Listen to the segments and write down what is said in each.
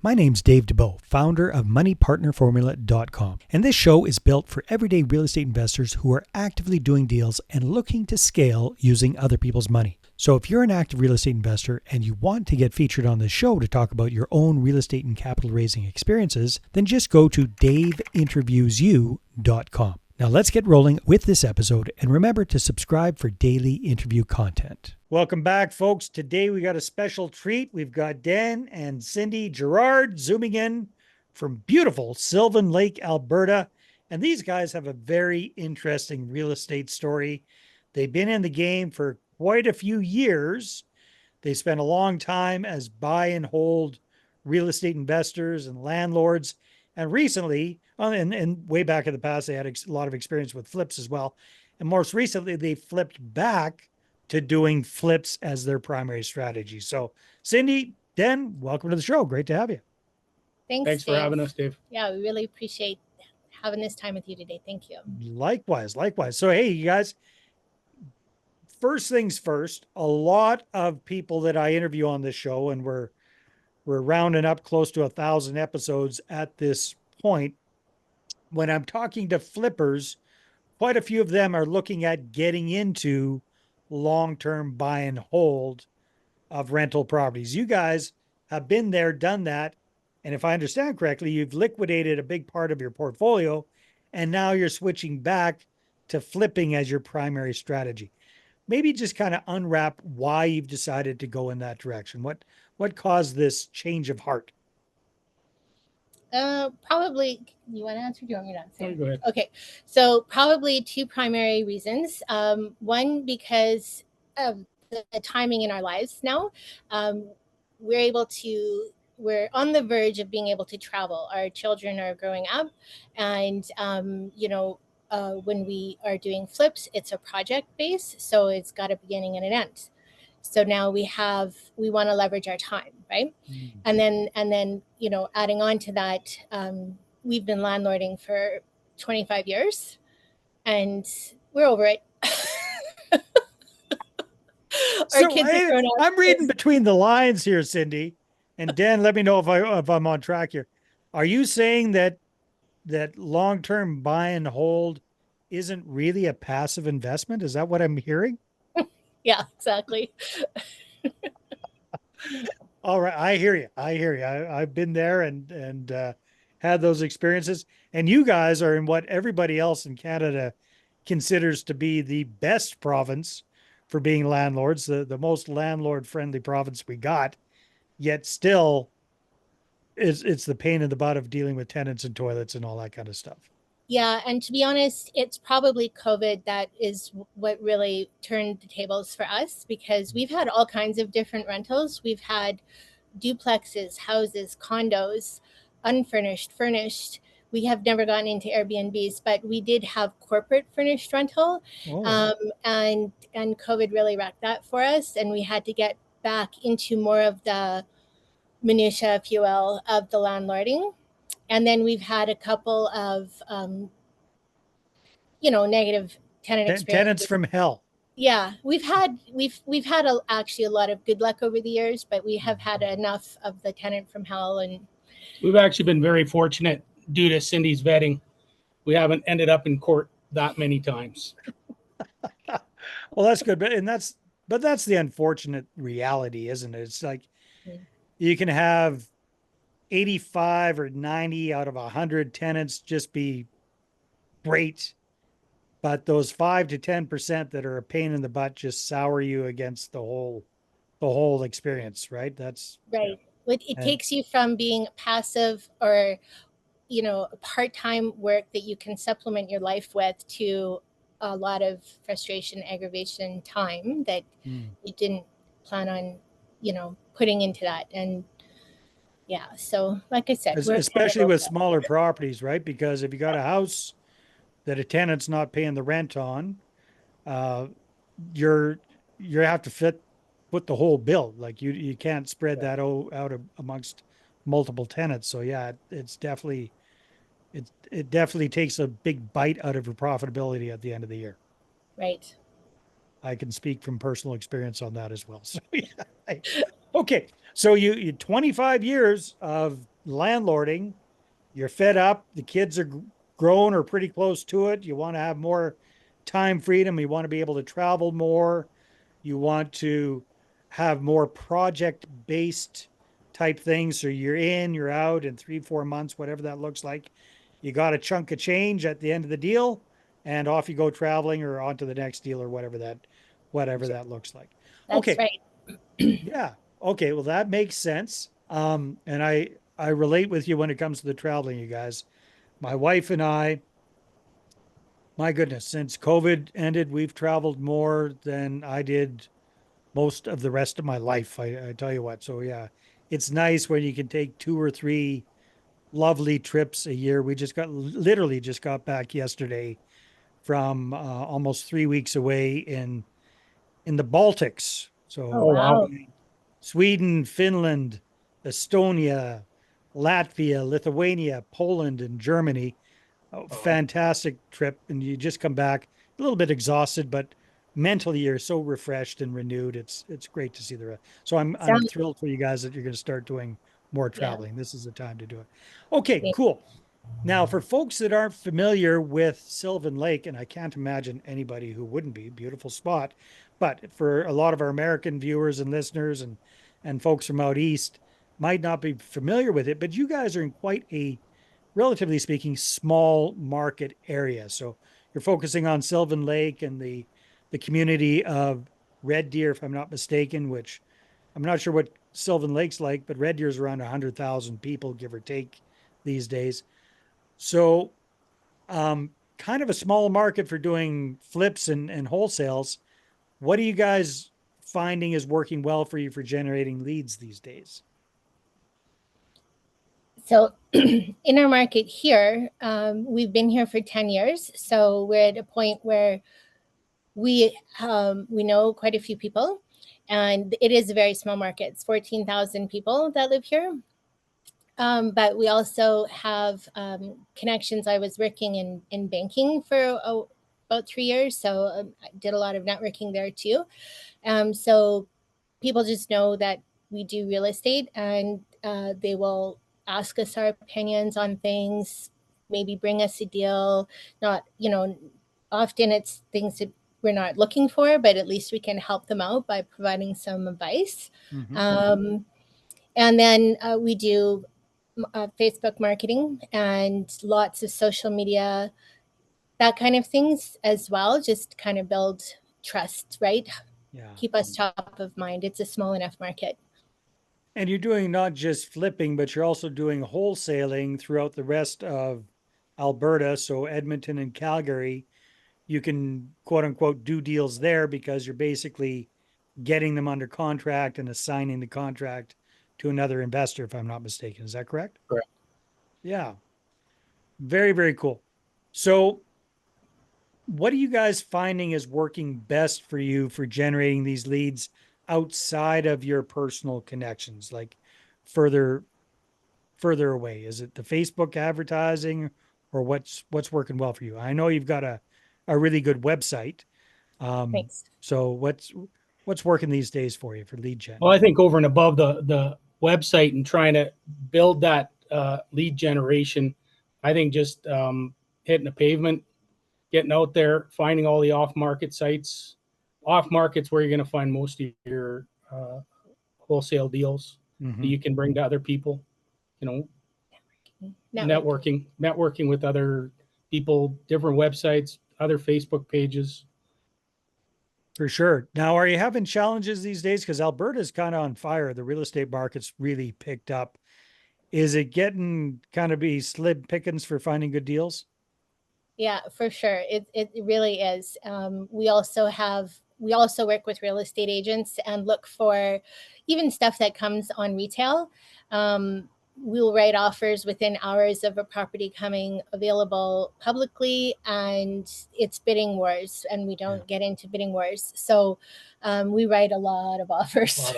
My name's Dave DeBow, founder of MoneyPartnerFormula.com, and this show is built for everyday real estate investors who are actively doing deals and looking to scale using other people's money. So if you're an active real estate investor and you want to get featured on this show to talk about your own real estate and capital raising experiences, then just go to daveinterviewsyou.com. Now let's get rolling with this episode, and remember to subscribe for daily interview content. Welcome back, folks. Today we got a special treat. We've got Den and Cindy Girard zooming in from beautiful Sylvan Lake, Alberta. And these guys have a very interesting real estate story. They've been in the game for quite a few years. They spent a long time as buy and hold real estate investors and landlords. And recently, and way back in the past, they had a lot of experience with flips as well. And most recently, they flipped back to doing flips as their primary strategy. So Cindy, Den, welcome to the show. Great to have you. Thanks for having us, Dave. Yeah, we really appreciate having this time with you today. Thank you. Likewise. So, hey, you guys, first things first, a lot of people that I interview on this show, and we're rounding up close to 1,000 episodes at this point. When I'm talking to flippers, quite a few of them are looking at getting into long-term buy and hold of rental properties. You guys have been there, done that. And if I understand correctly, you've liquidated a big part of your portfolio, and now you're switching back to flipping as your primary strategy. Maybe just kind of unwrap why you've decided to go in that direction. What caused this change of heart? Probably, you want to answer? Do you want me to answer? Oh, go ahead. Okay, so probably two primary reasons. One, because of the timing in our lives now. We're on the verge of being able to travel. Our children are growing up, and when we are doing flips, it's a project base, so it's got a beginning and an end. So now we want to leverage our time, right? And then, adding on to that, we've been landlording for 25 years and we're over it. I'm reading between the lines here, Cindy, and Dan, let me know if I'm on track here. Are you saying that long-term buy and hold isn't really a passive investment? Is that what I'm hearing? Yeah, exactly. All right. I hear you. I've been there and had those experiences. And you guys are in what everybody else in Canada considers to be the best province for being landlords, the most landlord-friendly province we got, yet still it's the pain in the butt of dealing with tenants and toilets and all that kind of stuff. Yeah, and to be honest, it's probably COVID that is what really turned the tables for us, because we've had all kinds of different rentals. We've had duplexes, houses, condos, unfurnished, furnished. We have never gotten into Airbnbs, but we did have corporate furnished rental. And COVID really wrecked that for us. And we had to get back into more of the minutia, if you will, of the landlording. And then we've had a couple of, negative tenant experiences. Tenants from hell. Yeah, we've had actually a lot of good luck over the years, but we have had enough of the tenant from hell. And we've actually been very fortunate due to Cindy's vetting. We haven't ended up in court that many times. Well, that's good, but that's the unfortunate reality, isn't it? It's like you can have 85 or 90 out of 100 tenants just be great, but those 5 to 10% that are a pain in the butt just sour you against the whole experience, right? That's right. Yeah. It takes you from being passive or part-time work that you can supplement your life with to a lot of frustration, aggravation, time that you didn't plan on, putting into that. And yeah, so like I said, especially with smaller properties, right? Because if you got a house that a tenant's not paying the rent on, you have to put the whole bill. Like you can't spread that out amongst multiple tenants. So yeah, it definitely takes a big bite out of your profitability at the end of the year. Right. I can speak from personal experience on that as well. So yeah. Okay. So you 25 years of landlording, you're fed up, the kids are grown or pretty close to it, you want to have more time freedom, you want to be able to travel more, you want to have more project based type things. So you're in, you're out in 3, 4 months, whatever that looks like. You got a chunk of change at the end of the deal, and off you go traveling or on to the next deal or whatever that looks like. That's Okay. right. Yeah. Okay. Well, that makes sense. And I relate with you when it comes to the traveling, you guys. My wife and I, my goodness, since COVID ended, we've traveled more than I did most of the rest of my life. I tell you what. So yeah, it's nice when you can take 2 or 3 lovely trips a year. We literally just got back yesterday from almost 3 weeks away in the Baltics. Oh, Oh, So wow. wow. Sweden, Finland, Estonia, Latvia, Lithuania, Poland, and Germany. A fantastic trip. And you just come back a little bit exhausted, but mentally you're so refreshed and renewed. It's great to see the rest. So I'm Sounds, thrilled for you guys that you're going to start doing more yeah. traveling. This is the time to do it. Okay, Yeah. cool. Now, for folks that aren't familiar with Sylvan Lake, and I can't imagine anybody who wouldn't be, beautiful spot, but for a lot of our American viewers and listeners and folks from out east might not be familiar with it, but you guys are in quite a, relatively speaking, small market area. So you're focusing on Sylvan Lake and the community of Red Deer, if I'm not mistaken, which I'm not sure what Sylvan Lake's like, but Red Deer's around 100,000 people, give or take, these days. So, kind of a small market for doing flips and wholesales. What are you guys finding is working well for you for generating leads these days? So, in our market here, we've been here for 10 years. So, we're at a point where we know quite a few people, and it is a very small market. It's 14,000 people that live here. But we also have connections. I was working in banking for about 3 years, so I did a lot of networking there too. So people just know that we do real estate, and they will ask us our opinions on things, maybe bring us a deal. Not, often it's things that we're not looking for, but at least we can help them out by providing some advice. Mm-hmm. And then we do Facebook marketing and lots of social media, that kind of things as well, just kind of build trust, right? Yeah. Keep us top of mind. It's a small enough market. And you're doing not just flipping, but you're also doing wholesaling throughout the rest of Alberta. So Edmonton and Calgary, you can quote unquote do deals there because you're basically getting them under contract and assigning the contract to another investor, if I'm not mistaken. Is that correct? Correct. Yeah. Very, very cool. So, what are you guys finding is working best for you for generating these leads outside of your personal connections, like further further away? Is it the Facebook advertising or what's working well for you? I know you've got a really good website. Thanks. So what's working these days for you for lead gen? Well, I think over and above the website and trying to build that lead generation, I think just hitting the pavement, getting out there, finding all the off-market sites. Off-market's where you're going to find most of your wholesale deals that you can bring to other people. You know, networking with other people, different websites, other Facebook pages. For sure. Now, are you having challenges these days? Because Alberta's kind of on fire. The real estate market's really picked up. Is it getting kind of be slim pickings for finding good deals? Yeah, for sure. It really is. We also work with real estate agents and look for even stuff that comes on retail. We'll write offers within hours of a property coming available publicly, and it's bidding wars, and we don't get into bidding wars. So we write a lot of offers.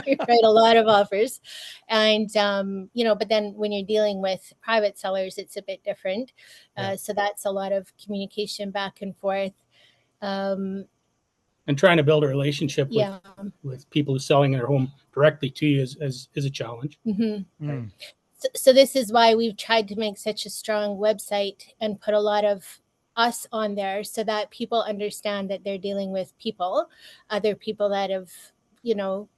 We write a lot of offers, and but then when you're dealing with private sellers, it's a bit different. So that's a lot of communication back and forth. Um, And trying to build a relationship yeah. with people who's selling their home directly to you is a challenge. Mm-hmm. Mm. So this is why we've tried to make such a strong website and put a lot of us on there so that people understand that they're dealing with people, other people that have, you know,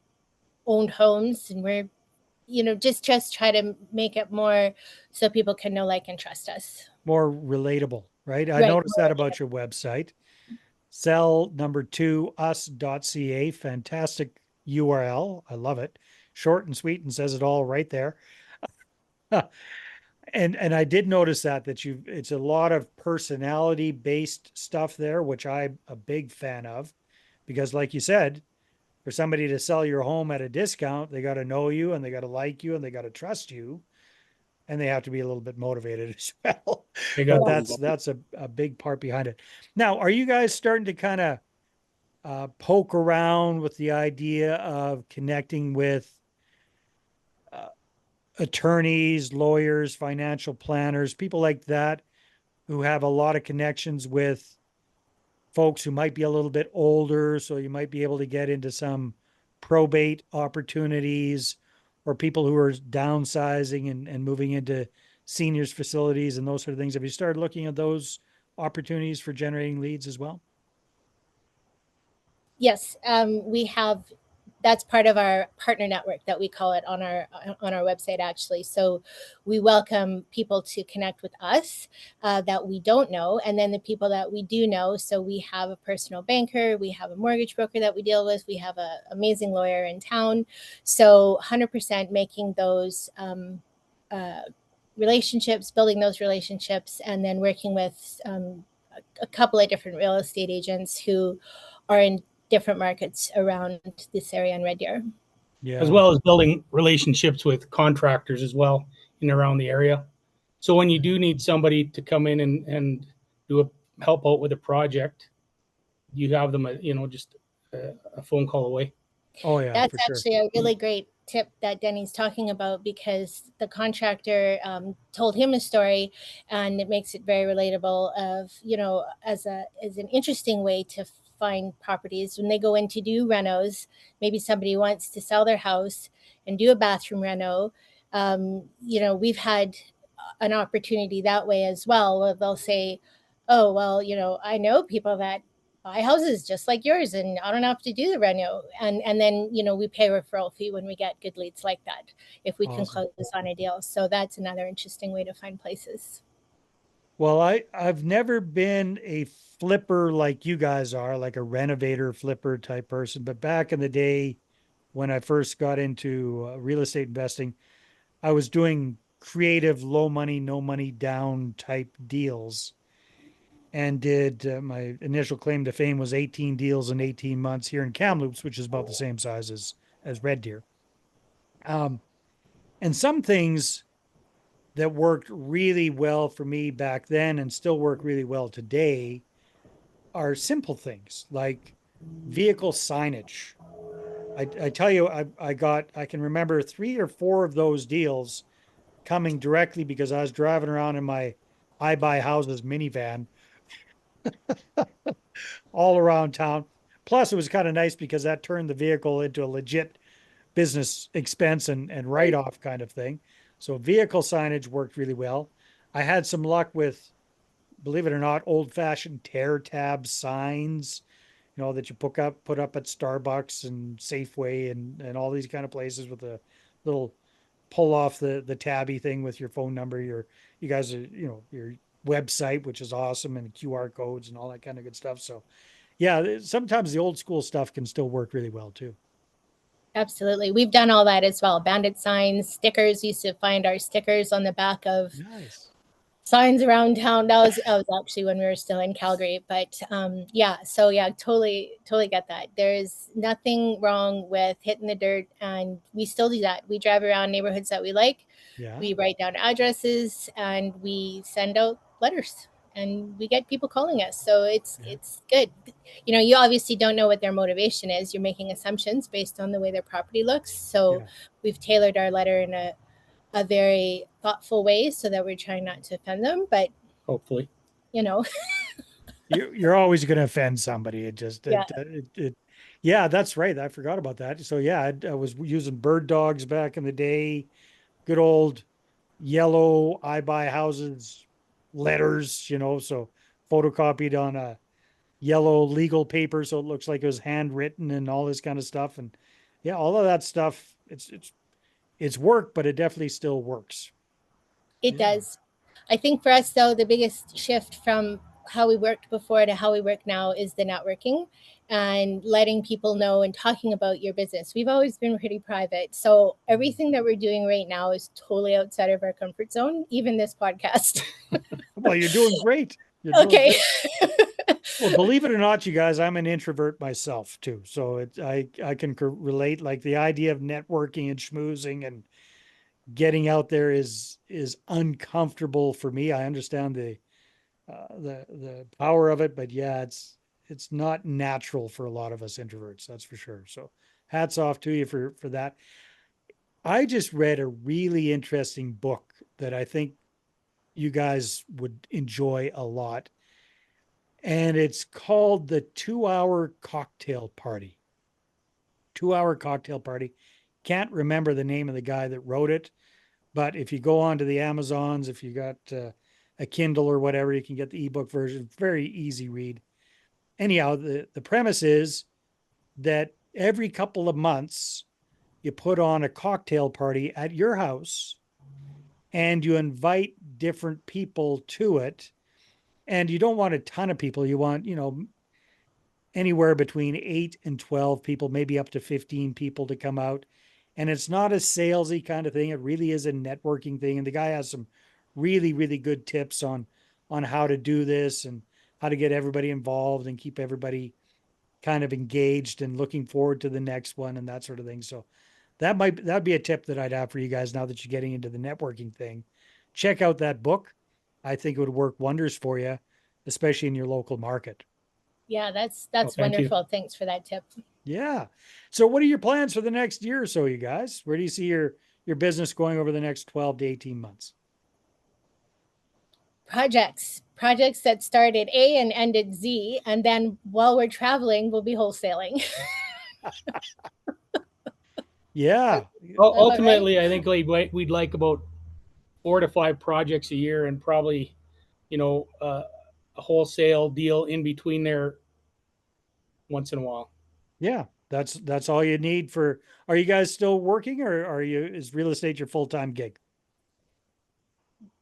owned homes, and we're, you know, just try to make it more so people can know, like, and trust us. More relatable, right? I Right. noticed that about your website. Sell number two us.ca. Fantastic URL. I love it. Short and sweet and says it all right there. And I did notice that you it's a lot of personality based stuff there, which I'm a big fan of, because like you said, for somebody to sell your home at a discount, they got to know you and they got to like you and they got to trust you and they have to be a little bit motivated as well. They got But Yes. that's a big part behind it. Now, are you guys starting to kind of poke around with the idea of connecting with uh, attorneys, lawyers, financial planners, people like that who have a lot of connections with folks who might be a little bit older? So you might be able to get into some probate opportunities or people who are downsizing and moving into seniors facilities and those sort of things. Have you started looking at those opportunities for generating leads as well? Yes, we have. That's part of our partner network that we call it on our website, actually. So we welcome people to connect with us that we don't know, and then the people that we do know. So we have a personal banker, we have a mortgage broker that we deal with, we have an amazing lawyer in town. So 100% making those uh, relationships, building those relationships, and then working with a couple of different real estate agents who are in different markets around this area in Red Deer. as Yeah. well as building relationships with contractors as well in and around the area. So when you do need somebody to come in and do help out with a project, you have them, just a phone call away. Oh yeah, That's for sure. actually a really great tip that Denny's talking about, because the contractor told him a story, and it makes it very relatable. Of, you know, as an interesting way to find properties when they go in to do renos. Maybe somebody wants to sell their house and do a bathroom reno. You know, we've had an opportunity that way as well, where they'll say, "Oh, well, you know, I know people that buy houses just like yours, and I don't have to do the reno." And then, you know, we pay a referral fee when we get good leads like that, if we can Awesome. close on a deal. So that's another interesting way to find places. Well, I've never been a flipper like you guys are, like a renovator flipper type person, but back in the day when I first got into real estate investing, I was doing creative, low money, no money down type deals and did my initial claim to fame was 18 deals in 18 months here in Kamloops, which is about the same size as Red Deer. Um, and some things that worked really well for me back then and still work really well today are simple things like vehicle signage. I tell you, I can remember 3 or 4 of those deals coming directly because I was driving around in my I buy houses minivan all around town. Plus, it was kind of nice because that turned the vehicle into a legit business expense and write off kind of thing. So, vehicle signage worked really well. I had some luck with, believe it or not, old fashioned tear tab signs, that you put up at Starbucks and Safeway and all these kind of places with a little pull off the tabby thing with your phone number, you guys are, your website, which is awesome, and QR codes and all that kind of good stuff. So yeah, sometimes the old school stuff can still work really well too. Absolutely. We've done all that as well. Bandit signs, stickers. We used to find our stickers on the back of Nice. signs around town. That was actually when we were still in Calgary. But yeah, so yeah, totally get that. There's nothing wrong with hitting the dirt, and we still do that. We drive around neighborhoods that we like. Yeah. We write down addresses, and we send out letters, and we get people calling us. So it's Yeah. it's good. You know, you obviously don't know what their motivation is. You're making assumptions based on the way their property looks. So Yeah. we've tailored our letter in a very thoughtful way so that we're trying not to offend them. But, Hopefully. you know, You're always going to offend somebody. It just, yeah, yeah, that's right. I forgot about that. So yeah, I was using bird dogs back in the day. Good old yellow I buy houses letters, you know, so photocopied on a yellow legal paper so it looks like it was handwritten and all this kind of stuff. And yeah, all of that stuff, it's work, but it definitely still works. It does. I think for us, though, the biggest shift from how we worked before to how we work now is the networking and letting people know and talking about your business. We've always been pretty private. So everything that we're doing right now is totally outside of our comfort zone, even this podcast. Well, you're doing great. You're doing Okay. great. Well, believe it or not, you guys, I'm an introvert myself too. So I can relate, like the idea of networking and schmoozing and getting out there is uncomfortable for me. I understand the power of it, but yeah, it's not natural for a lot of us introverts, that's for sure. So hats off to you for that. I just read a really interesting book that I think you guys would enjoy a lot, and it's called The 2 Hour Cocktail Party. 2 Hour Cocktail Party. Can't remember the name of the guy that wrote it, but if you go on to the Amazons, if you got a Kindle or whatever, you can get the ebook version. Very easy read. Anyhow, the premise is that every couple of months, you put on a cocktail party at your house and you invite different people to it. And you don't want a ton of people. You want, you know, anywhere between 8 and 12 people, maybe up to 15 people to come out. And it's not a salesy kind of thing. It really is a networking thing. And the guy has some really, really good tips on how to do this and how to get everybody involved and keep everybody kind of engaged and looking forward to the next one and that sort of thing. So that'd be a tip that I'd have for you guys now that you're getting into the networking thing. Check out that book. I think it would work wonders for you, especially in your local market. Yeah, that's Thank you. wonderful. Thanks for that tip. Yeah. So what are your plans for the next year or so, you guys? Where do you see your business going over the next 12 to 18 months? Projects that started A and ended Z, and then while we're traveling, we'll be wholesaling. Yeah. Ultimately, I think we'd like about 4 to 5 projects a year, and probably, a wholesale deal in between there once in a while. Yeah. That's all you need for, are you guys still working or is real estate your full-time gig?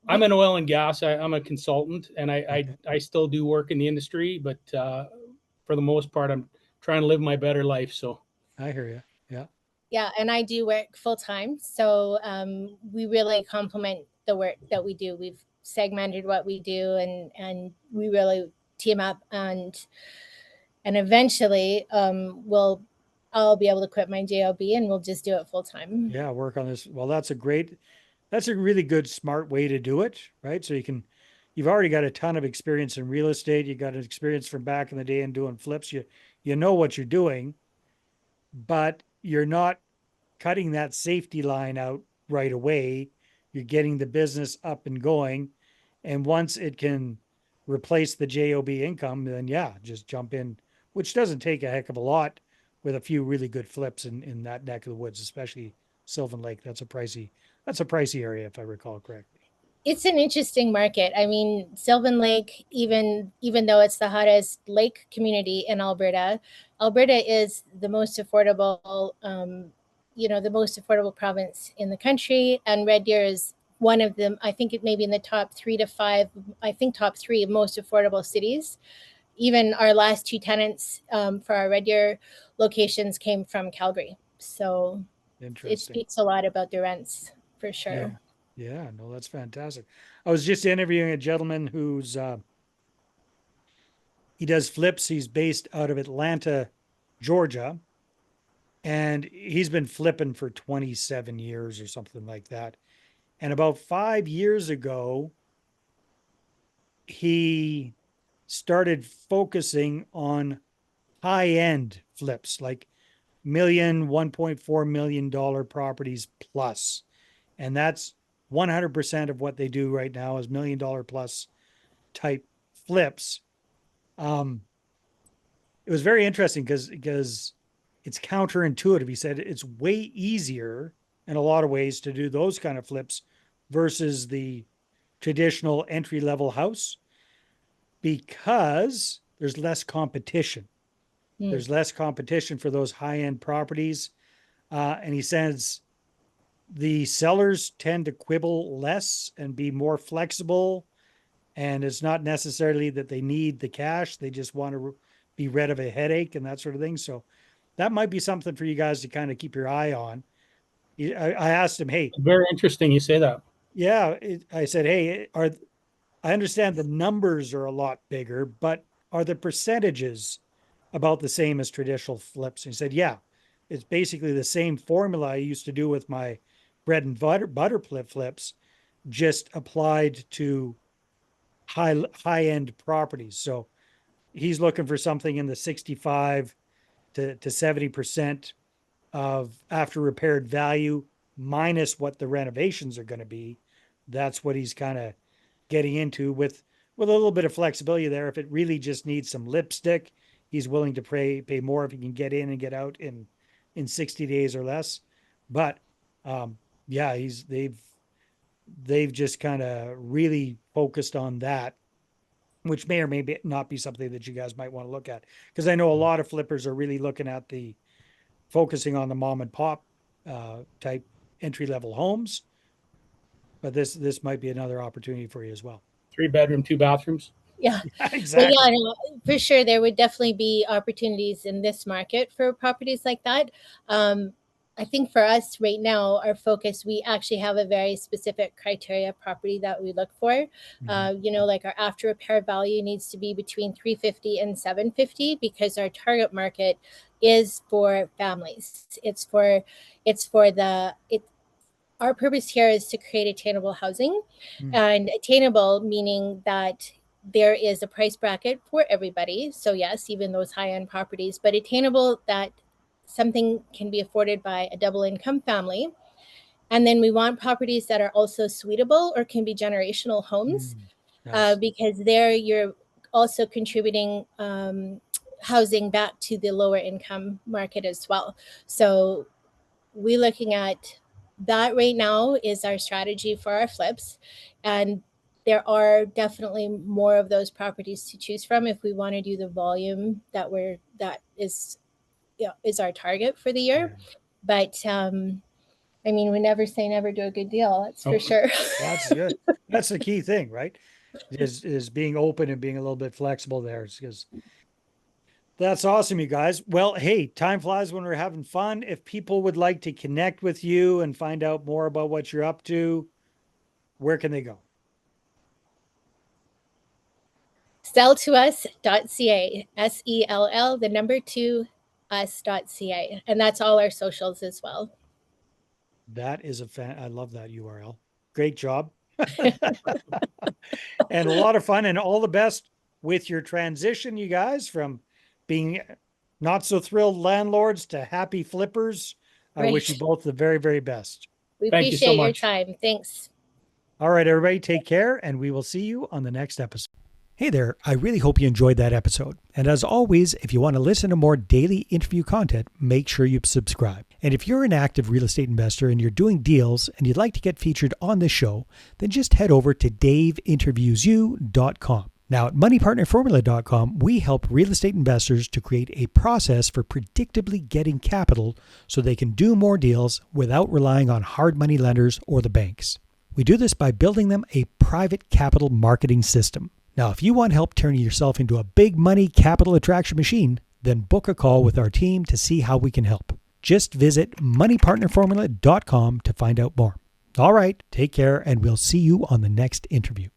I'm in oil and gas. I'm a consultant, and I still do work in the industry, but for the most part, I'm trying to live my better life. So I hear you. Yeah. Yeah, and I do work full time, so we really complement the work that we do. We've segmented what we do, and we really team up, and eventually I'll be able to quit my job and we'll just do it full time. Yeah. Work on this. Well, that's a really good, smart way to do it, right? So you've already got a ton of experience in real estate. You got an experience from back in the day in doing flips. You know what you're doing, but you're not cutting that safety line out right away. You're getting the business up and going. And once it can replace the JOB income, then yeah, just jump in, which doesn't take a heck of a lot with a few really good flips in that neck of the woods, especially Sylvan Lake. That's a pricey area, if I recall correctly. It's an interesting market. I mean, Sylvan Lake, even though it's the hottest lake community in Alberta, Alberta is the most affordable, the most affordable province in the country, and Red Deer is one of them. I think it may be in the top 3 to 5. I think top 3 most affordable cities. Even our last 2 tenants for our Red Deer locations came from Calgary, so it speaks a lot about the rents for sure. Yeah. Yeah, no, that's fantastic. I was just interviewing a gentleman who's he does flips. He's based out of Atlanta, Georgia, and he's been flipping for 27 years or something like that. And about 5 years ago, he started focusing on high-end flips, like million, $1.4 million properties plus. And that's 100% of what they do right now is $1 million plus type flips. It was very interesting because it's counterintuitive. He said it's way easier in a lot of ways to do those kind of flips versus the traditional entry-level house? Because there's less competition. There's less competition for those high-end properties. And he says the sellers tend to quibble less and be more flexible. And it's not necessarily that they need the cash. They just want to be rid of a headache and that sort of thing. So that might be something for you guys to kind of keep your eye on. I asked him, hey. Very interesting you say that. Yeah. I said, hey, I understand the numbers are a lot bigger, but are the percentages about the same as traditional flips? And he said, yeah, it's basically the same formula I used to do with my bread and butter flips, just applied to high end properties. So he's looking for something in the 65 to 70% of after repaired value minus what the renovations are going to be. That's what he's kind of getting into with a little bit of flexibility there. If it really just needs some lipstick, he's willing to pay more if he can get in and get out in 60 days or less. But yeah, they've just kind of really focused on that, which may or may not be something that you guys might want to look at. Because I know a lot of flippers are really looking at focusing on the mom and pop type entry-level homes. But this might be another opportunity for you as well. 3-bedroom, 2 bathrooms. Yeah, exactly. But yeah, no, for sure, there would definitely be opportunities in this market for properties like that. I think for us right now, our focus, we actually have a very specific criteria property that we look for. Like our after repair value needs to be between 350 and 750 because our target market is for families. Our purpose here is to create attainable housing, and attainable meaning that there is a price bracket for everybody. So yes, even those high-end properties, but attainable that something can be afforded by a double income family. And then we want properties that are also suitable or can be generational homes, nice. Because there you're also contributing housing back to the lower income market as well. So we're looking at that right now is our strategy for our flips. And there are definitely more of those properties to choose from if we want to do the volume that is our target for the year. Yeah. But we never say never do a good deal. That's for sure. That's good. That's the key thing, right? Is being open and being a little bit flexible there. Because that's awesome, you guys. Well, hey, time flies when we're having fun. If people would like to connect with you and find out more about what you're up to, where can they go? Selltous.ca, SELL, the number 2, us.ca. And that's all our socials as well. That is I love that URL. Great job. And a lot of fun and all the best with your transition, you guys, from being not so thrilled landlords to happy flippers. I wish you both the very, very best. We appreciate your time. Thanks. All right, everybody, take care, and we will see you on the next episode. Hey there, I really hope you enjoyed that episode. And as always, if you want to listen to more daily interview content, make sure you subscribe. And if you're an active real estate investor and you're doing deals and you'd like to get featured on this show, then just head over to daveinterviewyou.com. Now at moneypartnerformula.com, we help real estate investors to create a process for predictably getting capital so they can do more deals without relying on hard money lenders or the banks. We do this by building them a private capital marketing system. Now, if you want help turning yourself into a big money capital attraction machine, then book a call with our team to see how we can help. Just visit moneypartnerformula.com to find out more. All right, take care, and we'll see you on the next interview.